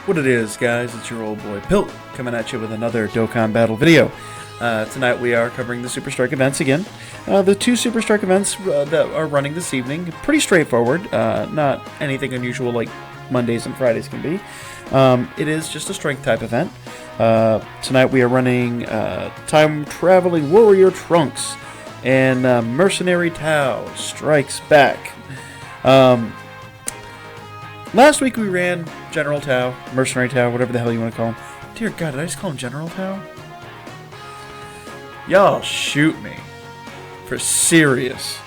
What it is, guys, it's your old boy Pilt coming at you with another Dokkan Battle video. Tonight we are covering the Super Strike events again. The two Super Strike events that are running this evening, pretty straightforward, not anything unusual like Mondays and Fridays can be. It is just a strength type event. Tonight we are running Time Traveling Warrior Trunks and Mercenary Tao Strikes Back. Last week we ran General Tao, Mercenary Tao, whatever the hell you want to call him. Dear God, did I just call him General Tao? Y'all shoot me. For serious.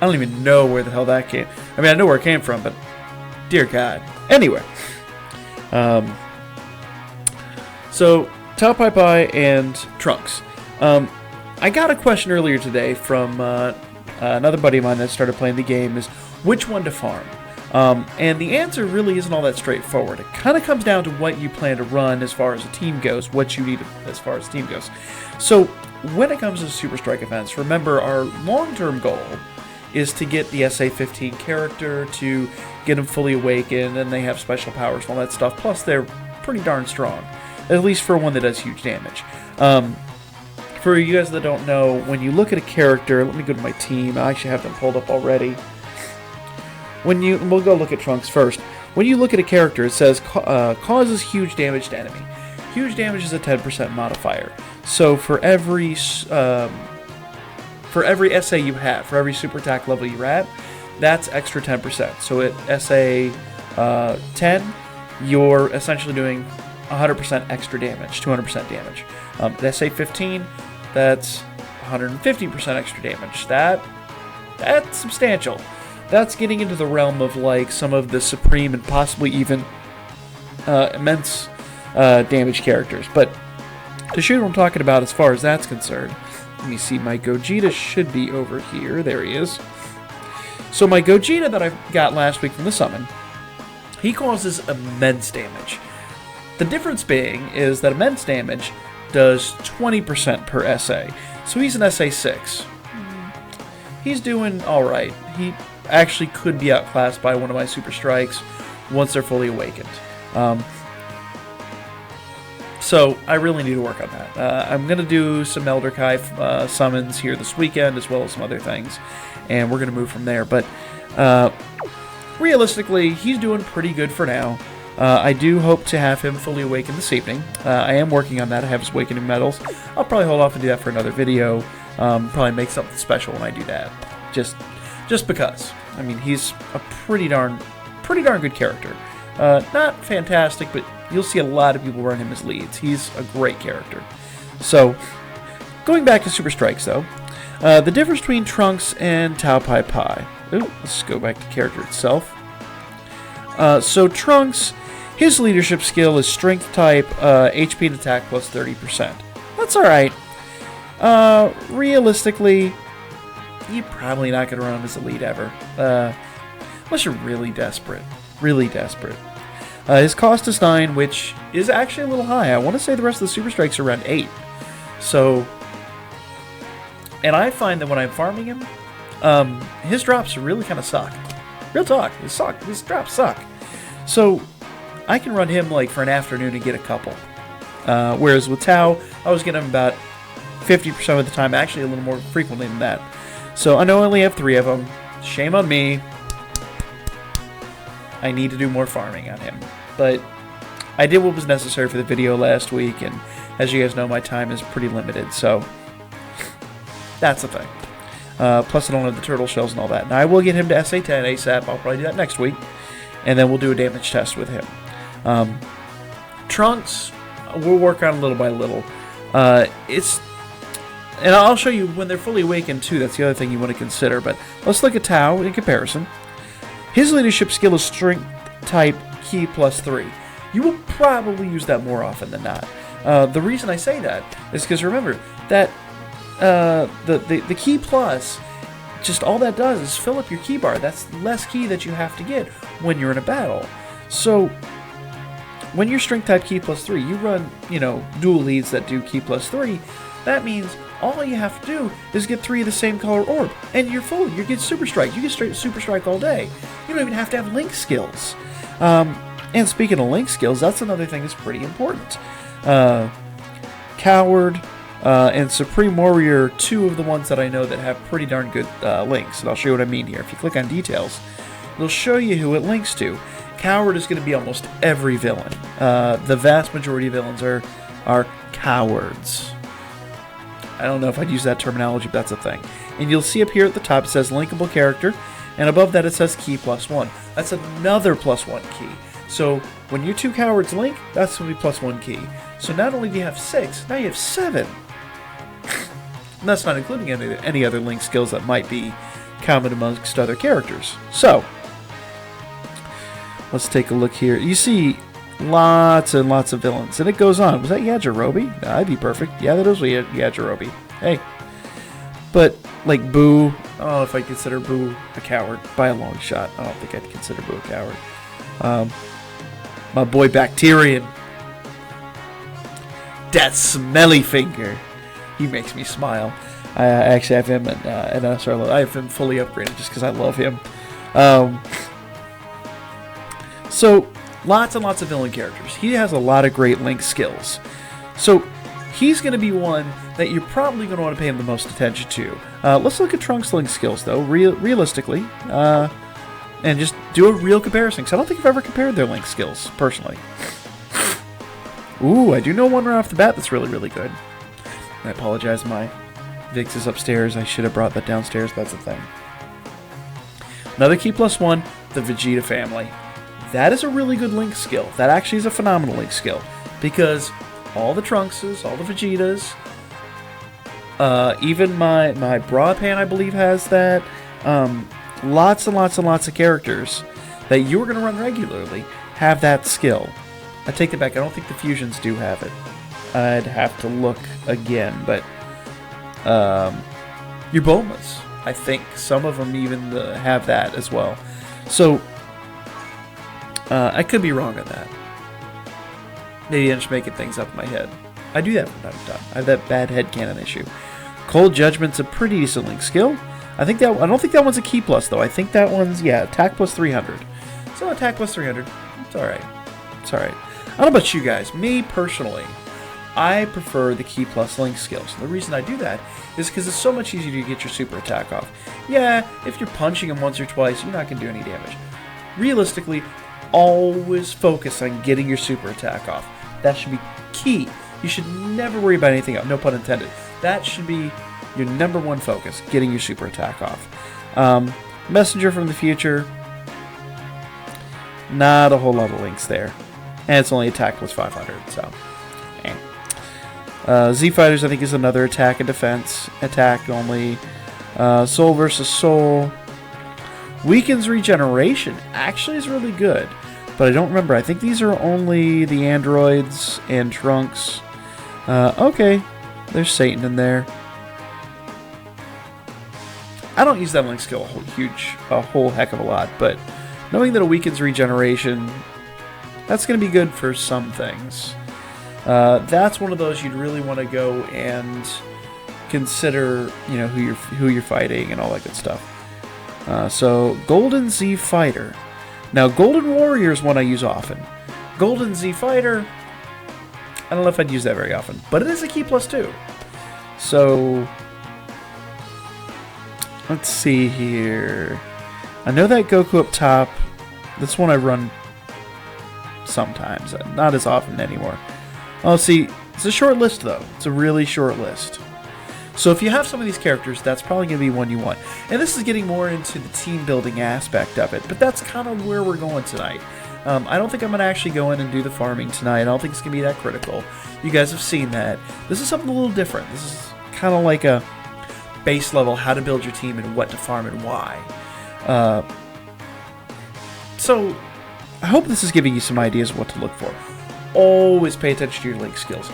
I don't even know where the hell that came. I mean, I know where it came from, but dear God. Anyway. So, Tao Pai Pai and Trunks. I got a question earlier today from another buddy of mine that started playing the game is which one to farm. And the answer really isn't all that straightforward. It kind of comes down to what you plan to run as far as a team goes, what you need as far as a team goes. So when it comes to Super Strike events, remember our long-term goal is to get the SA-15 character, to get them fully awakened, and they have special powers and all that stuff. Plus, they're pretty darn strong, at least for one that does huge damage. For you guys that don't know, when you look at a character, let me go to my team. I actually have them pulled up already. We'll go look at Trunks first. When you look at a character, it says causes huge damage to enemy. Huge damage is a 10% modifier. So for every SA you have, for every super attack level you're at, that's extra 10%. So at SA 10, you're essentially doing 100% extra damage, 200% damage. At SA 15, that's 150% extra damage. That's substantial. That's getting into the realm of like some of the supreme and possibly even immense damage characters. But to show you what I'm talking about as far as that's concerned, let me see, my Gogeta should be over here. There he is. So my Gogeta that I got last week from the summon, he causes immense damage. The difference being is that immense damage does 20% per SA. So he's an SA 6. He's doing alright. He actually could be outclassed by one of my Super Strikes once they're fully awakened. So I really need to work on that. I'm going to do some Elder Kai summons here this weekend, as well as some other things, and we're going to move from there. But realistically, he's doing pretty good for now. I do hope to have him fully awakened this evening. I am working on that. I have his awakening medals. I'll probably hold off and do that for another video. Probably make something special when I do that. Just because. I mean, he's a pretty darn good character. Not fantastic, but you'll see a lot of people run him as leads. He's a great character. So, going back to Super Strikes, though, the difference between Trunks and Tao Pai Pai. Ooh, let's go back to character itself. So Trunks, his leadership skill is Strength type, HP and attack plus 30%. That's alright. Realistically, you're probably not going to run him as a lead ever. Unless you're really desperate. Really desperate. His cost is 9, which is actually a little high. I want to say the rest of the Super Strikes are around 8. So, and I find that when I'm farming him, his drops really kind of suck. Real talk, his drops suck. So, I can run him like for an afternoon and get a couple. Whereas with Tao, I was getting him about 50% of the time, actually a little more frequently than that. So I know I only have 3 of them. Shame on me. I need to do more farming on him. But I did what was necessary for the video last week, and as you guys know, my time is pretty limited, so that's the thing. Plus I don't have the turtle shells and all that. Now I will get him to SA10 ASAP. I'll probably do that next week. And then we'll do a damage test with him. Trunks, we'll work on little by little. And I'll show you when they're fully awakened, too. That's the other thing you want to consider. But let's look at Tao in comparison. His leadership skill is Strength type Ki plus 3. You will probably use that more often than not. The reason I say that is because remember that the Ki plus, just all that does is fill up your Ki bar. That's less Ki that you have to get when you're in a battle. So when you're Strength type Ki plus 3, you run, dual leads that do Ki plus 3. That means all you have to do is get 3 of the same color orb, and you're full. You get Super Strike. You get straight Super Strike all day. You don't even have to have Link skills. And speaking of Link skills, that's another thing that's pretty important. Coward and Supreme Warrior, two of the ones that I know that have pretty darn good links. And I'll show you what I mean here. If you click on details, it'll show you who it links to. Coward is going to be almost every villain. The vast majority of villains are cowards. I don't know if I'd use that terminology, but that's a thing. And you'll see up here at the top it says linkable character, and above that it says key +1. That's another +1 key. So when your two cowards link, that's going to be +1 key. So not only do you have 6, now you have 7. And that's not including any other link skills that might be common amongst other characters. So let's take a look here. You see lots and lots of villains, and it goes on. Was that Yajirobe? No, that'd be perfect. Yeah, that was Yajirobe. Hey. But, like, Boo, I don't know if I consider Boo a coward by a long shot. I don't think I'd consider Boo a coward. My boy Bacterian. That smelly finger. He makes me smile. I actually have him and I have him fully upgraded just because I love him. So, lots and lots of villain characters. He has a lot of great link skills. So, he's going to be one that you're probably going to want to pay him the most attention to. Let's look at Trunks' link skills, though, realistically. And just do a real comparison, because I don't think I've ever compared their link skills, personally. Ooh, I do know one right off the bat that's really, really good. I apologize, my Vix is upstairs. I should have brought that downstairs. That's the thing. Another key +1, the Vegeta family. That is a really good link skill. That actually is a phenomenal link skill. Because all the Trunkses, all the Vegetas, even my Broadpan, I believe, has that. Lots and lots and lots of characters that you're going to run regularly have that skill. I take it back. I don't think the Fusions do have it. I'd have to look again, but your Bomas, I think some of them even have that as well. So I could be wrong on that. Maybe I'm just making things up in my head. I do that from time to time. I have that bad headcanon issue. Cold Judgment's a pretty decent link skill. I don't think that one's a key plus though. I think that one's attack +300. So attack +300. It's alright. It's alright. I don't know about you guys. Me personally, I prefer the key plus link skills. And the reason I do that is because it's so much easier to get your super attack off. Yeah, if you're punching him once or twice, you're not going to do any damage. Realistically, always focus on getting your super attack off. That should be key. You should never worry about anything else. No pun intended. That should be your #1 focus, getting your super attack off. Messenger from the future, not a whole lot of links there. And it's only attack +500, so. Z Fighters, I think, is another attack and defense. Attack only. Soul versus Soul. Weakens regeneration actually is really good. But I don't remember. I think these are only the androids and Trunks. Okay. There's Satan in there. I don't use that link skill a whole heck of a lot, but knowing that it weakens regeneration, that's going to be good for some things. That's one of those you'd really want to go and consider, who you're fighting and all that good stuff. So Golden Z Fighter. Now Golden Warrior is one I use often. Golden Z Fighter, I don't know if I'd use that very often, but it is a key +2. So let's see here. I know that Goku up top. This one I run sometimes, not as often anymore. Oh, see, it's a short list though. It's a really short list. So if you have some of these characters, that's probably going to be one you want. And this is getting more into the team building aspect of it, but that's kind of where we're going tonight. I don't think I'm going to actually go in and do the farming tonight. I don't think it's going to be that critical. You guys have seen that. This is something a little different. This is kind of like a base level, how to build your team and what to farm and why. So I hope this is giving you some ideas of what to look for. Always pay attention to your link skills.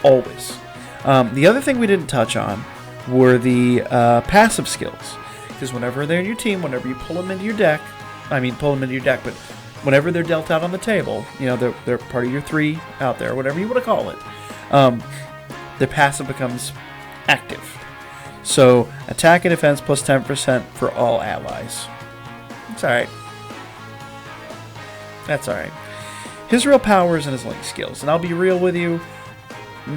Always. The other thing we didn't touch on were the passive skills. Because whenever they're in your team, whenever you pull them into your deck, but whenever they're dealt out on the table, they're part of your 3 out there, whatever you want to call it, their passive becomes active. So, attack and defense +10% for all allies. It's alright. That's alright. His real power is in his link skills. And I'll be real with you,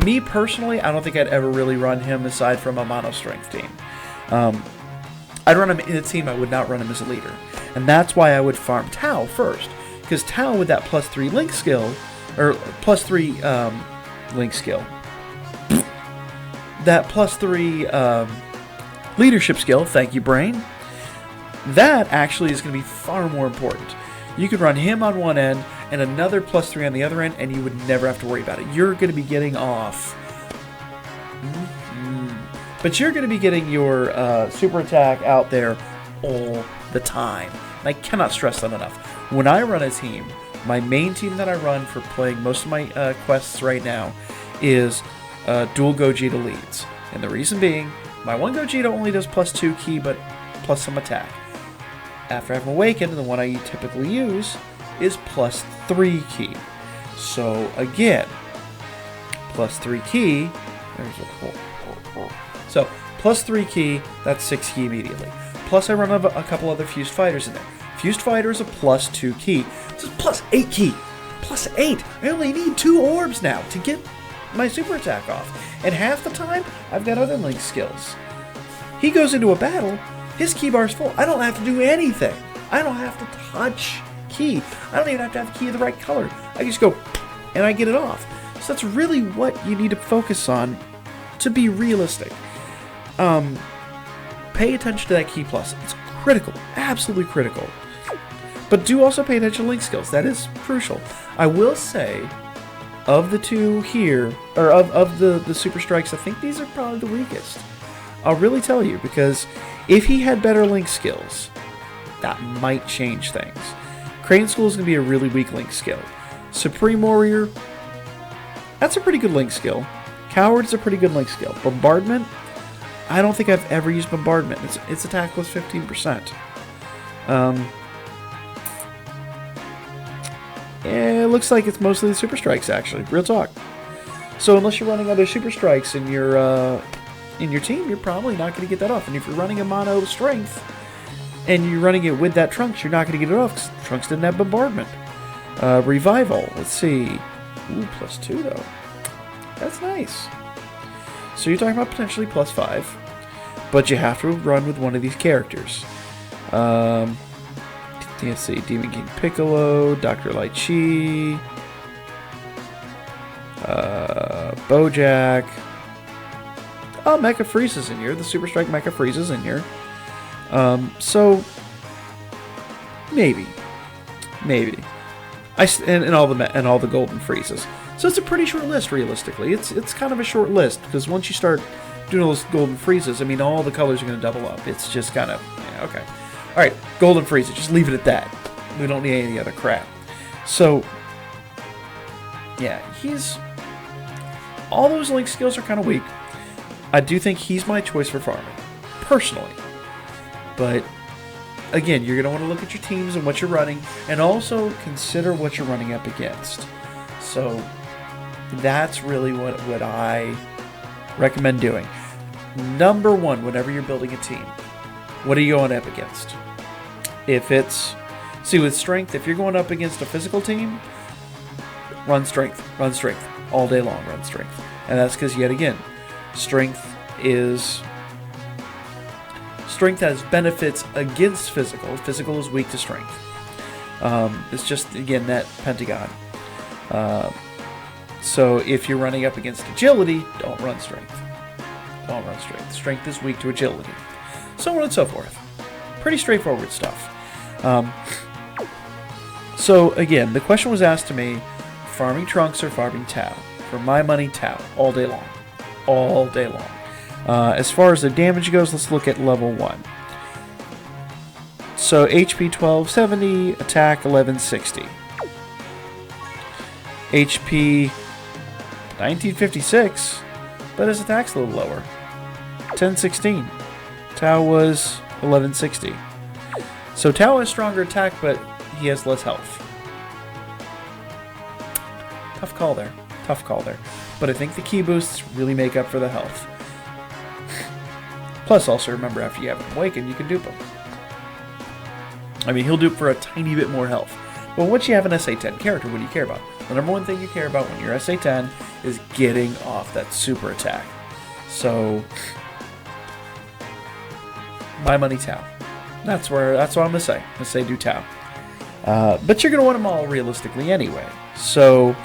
me personally, I don't think I'd ever really run him aside from a mono strength team. I'd run him in a team, I would not run him as a leader. And that's why I would farm Tao first. Because Tao with that +3 link skill, or +3 link skill, that +3 leadership skill, thank you brain, that actually is going to be far more important. You could run him on one end and another +3 on the other end, and you would never have to worry about it. You're going to be getting off. But you're going to be getting your super attack out there all the time. And I cannot stress that enough. When I run a team, my main team that I run for playing most of my quests right now is dual Gogeta leads. And the reason being, my one Gogeta only does +2 ki, but plus some attack. After I've awakened, the one I typically use is +3 ki. So again, +3 ki. There's a so +3 ki. That's 6 ki immediately. Plus I run a couple other fused fighters in there. Fused fighter is a +2 ki. This is +8 ki. +8. I only need 2 orbs now to get my super attack off. And half the time, I've got other link skills. He goes into a battle, his ki bar is full. I don't have to do anything. I don't have to touch ki. I don't even have to have ki of the right color. I just go, and I get it off. So that's really what you need to focus on to be realistic. Pay attention to that ki plus. It's critical. Absolutely critical. But do also pay attention to link skills. That is crucial. I will say, of the two here, or of the super strikes, I think these are probably the weakest. I'll really tell you, because if he had better link skills, that might change things. Crane School is going to be a really weak link skill. Supreme Warrior, that's a pretty good link skill. Coward's a pretty good link skill. Bombardment, I don't think I've ever used Bombardment. Its attack was 15%. It looks like it's mostly the super strikes, actually. Real talk. So unless you're running other super strikes in your team, you're probably not going to get that off. And if you're running a mono strength and you're running it with that Trunks, you're not going to get it off because Trunks didn't have Bombardment. Revival, let's see. Ooh, +2 though. That's nice. So you're talking about potentially +5, but you have to run with one of these characters. Let's see, Demon King Piccolo, Dr. Lai Chi, Bojack. Oh, Mecha Frieza's in here. The Super Strike Mecha Frieza's in here. So maybe, and all the golden Friezas. So it's a pretty short list, realistically. It's kind of a short list because once you start doing all those golden Friezas, I mean, all the colors are going to double up. It's just kind of okay. All right, golden Frieza. Just leave it at that. We don't need any other crap. So yeah, all those link skills are kind of weak. I do think he's my choice for farming, personally. But again, you're going to want to look at your teams and what you're running, and also consider what you're running up against. So that's really what I recommend doing. Number one, whenever you're building a team, what are you going up against? With strength, if you're going up against a physical team, run strength all day long, run strength. And that's because, yet again, strength has benefits against physical. Physical is weak to strength. It's just, again, that pentagon. So if you're running up against agility, don't run strength. Strength is weak to agility. So on and so forth. Pretty straightforward stuff. So again, the question was asked to me, farming Trunks or farming Tao? For my money, Tao. All day long. As far as the damage goes, let's look at level 1. So HP 1270, attack 1160. HP 1956, but his attack's a little lower. 1016. Tao was 1160. So Tao has stronger attack, but he has less health. Tough call there. But I think the ki boosts really make up for the health. Plus, also remember, after you have him awakened, you can dupe him. I mean, he'll dupe for a tiny bit more health. Well, once you have an SA10 character, what do you care about? The number one thing you care about when you're SA10 is getting off that super attack. So, my money Tau. That's what I'm gonna say. I'm gonna say do Tau. But you're gonna want them all realistically anyway. So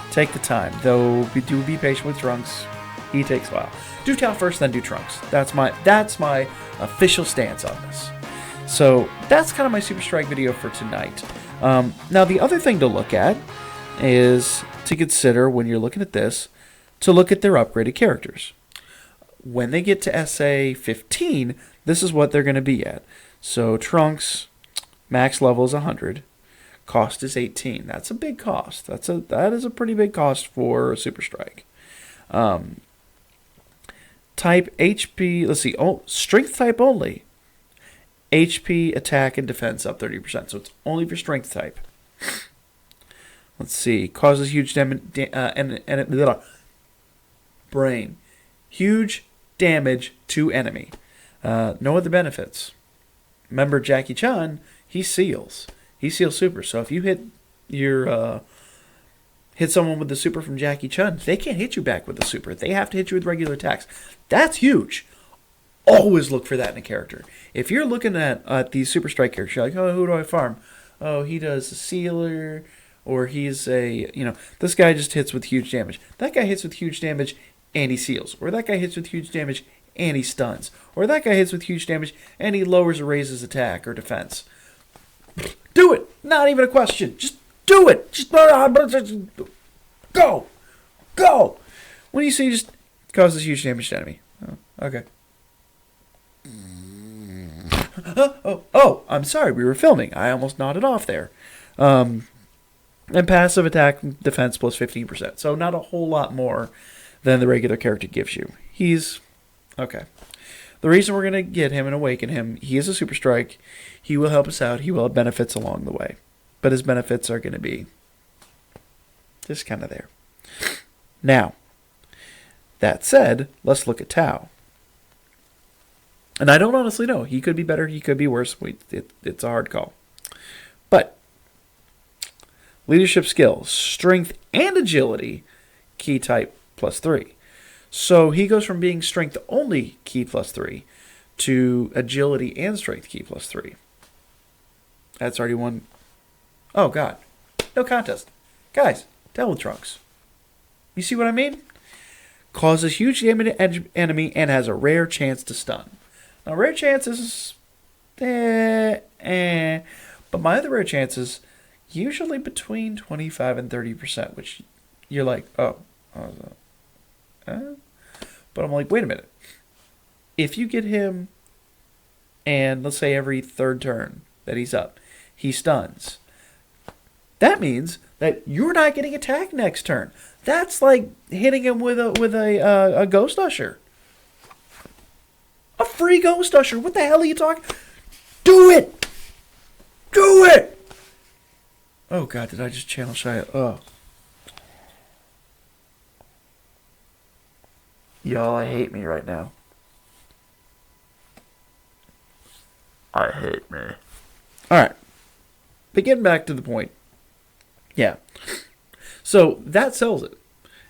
take the time. Though be patient with Trunks. He takes a while. Do Tau first, then do Trunks. That's my official stance on this. So that's kind of my Super Strike video for tonight. Now the other thing to look at is to consider when you're looking at this, to look at their upgraded characters. When they get to SA 15, this is what they're going to be at. So Trunks, max level is 100, cost is 18. That's a big cost. That is a pretty big cost for a Super Strike. Type HP, let's see, strength type only. HP, attack, and defense up 30%. So it's only for strength type. Let's see, causes huge damage, brain, huge damage to enemy. No other benefits. Remember Jackie Chan, he seals super. So if you hit someone with the super from Jackie Chan, they can't hit you back with the super. They have to hit you with regular attacks. That's huge. Always look for that in a character. If you're looking at these Super Strike characters, you're like, oh, who do I farm? Oh, he does a sealer, or he's this guy just hits with huge damage. That guy hits with huge damage and he seals. Or that guy hits with huge damage and he stuns. Or that guy hits with huge damage and he lowers or raises attack or defense. Do it! Not even a question. Just do it! Just go! Go! When you see just causes huge damage to enemy. Oh, okay. Oh, I'm sorry, we were filming. I almost nodded off there. And passive attack defense plus 15%. So not a whole lot more than the regular character gives you. He's okay. The reason we're going to get him and awaken him, he is a Super Strike. He will help us out. He will have benefits along the way. But his benefits are going to be just kind of there. Now, that said, let's look at Tau. And I don't honestly know. He could be better. He could be worse. It's a hard call. But leadership skills, strength, and agility, key type +3. So he goes from being strength only key +3 to agility and strength key +3. That's already one. Oh, God. No contest. Guys, down with Trunks. You see what I mean? Causes huge damage to enemy and has a rare chance to stun. Now, rare chances, but my other rare chances, usually between 25 and 30%, which you're like, but I'm like, wait a minute. If you get him, and let's say every third turn that he's up, he stuns, that means that you're not getting attacked next turn. That's like hitting him with a Ghost Usher. A free Ghost Usher. What the hell are you talking? Do it! Do it! Oh, God, did I just channel Shia? Oh. Y'all, I hate me right now. I hate me. Alright. But getting back to the point. Yeah. So, that sells it.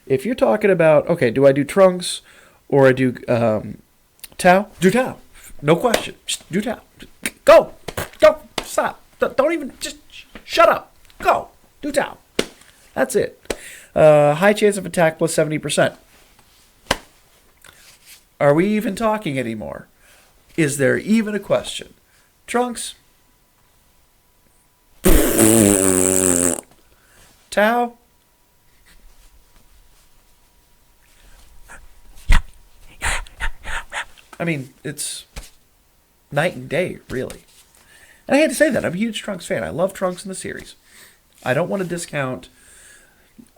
If you're talking about, okay, do I do Trunks or I do Tau? Do Tau. No question. Just do Tau. Go. Go. Stop. Don't even, just shut up. Go. Do Tau. That's it. High chance of attack plus 70%. Are we even talking anymore? Is there even a question? Trunks? Tau? I mean, it's night and day, really. And I hate to say that. I'm a huge Trunks fan. I love Trunks in the series. I don't want to discount.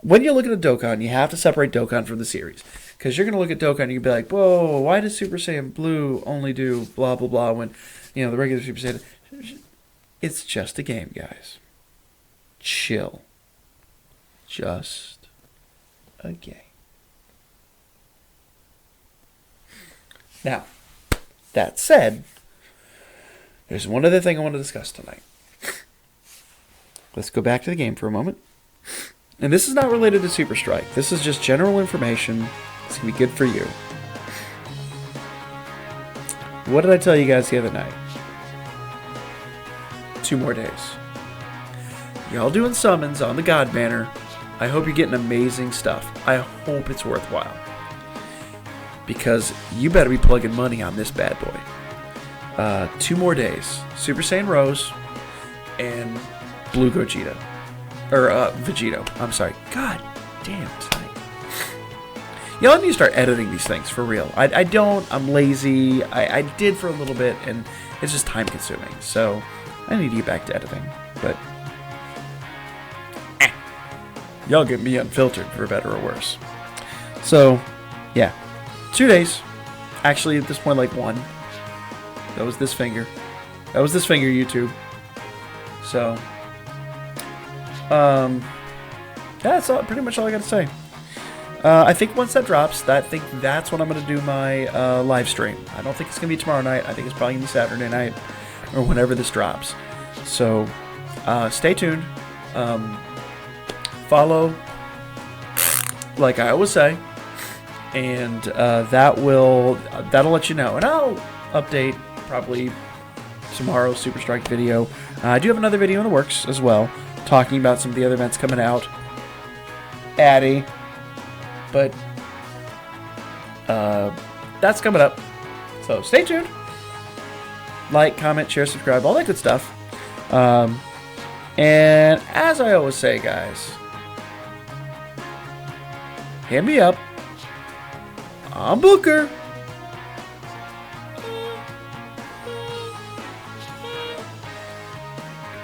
When you look at a Dokkan, you have to separate Dokkan from the series. Because you're going to look at Dokkan and you'll be like, whoa, why does Super Saiyan Blue only do blah, blah, blah when, the regular Super Saiyan... It's just a game, guys. Chill. Just a game. Now, that said, there's one other thing I want to discuss tonight. let's go back to the game for a moment. And this is not related to Super Strike. This is just general information. It's going to be good for you. What did I tell you guys the other night? 2 more days. Y'all doing summons on the God Banner. I hope you're getting amazing stuff. I hope it's worthwhile. Because you better be plugging money on this bad boy. 2 more days. Super Saiyan Rose and Blue Gogeta. Or Vegito. I'm sorry. God damn tonight. Y'all need to start editing these things for real. I don't. I'm lazy. I did for a little bit, and it's just time consuming. So I need to get back to editing. But y'all get me unfiltered for better or worse. So yeah, 2 days. Actually, at this point, like 1. That was this finger. That was this finger, YouTube. So that's pretty much all I got to say. I think once that drops, I think that's when I'm going to do my live stream. I don't think it's going to be tomorrow night. I think it's probably going to be Saturday night or whenever this drops. So stay tuned. Follow, like I always say, and that'll let you know. And I'll update probably tomorrow's Super Strike video. I do have another video in the works as well, talking about some of the other events coming out. Addy. But that's coming up. So stay tuned. Like, comment, share, subscribe, all that good stuff. And as I always say, guys, hit me up. I'm Booker.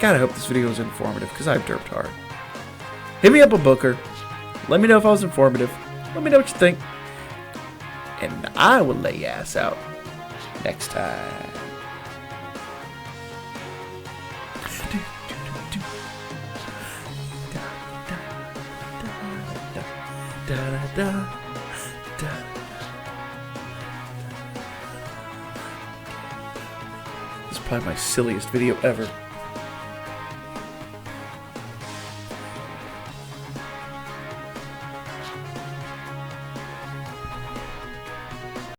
God, I hope this video was informative because I've derped hard. Hit me up on Booker. Let me know if I was informative. Let me know what you think. And I will lay your ass out next time. This is probably my silliest video ever.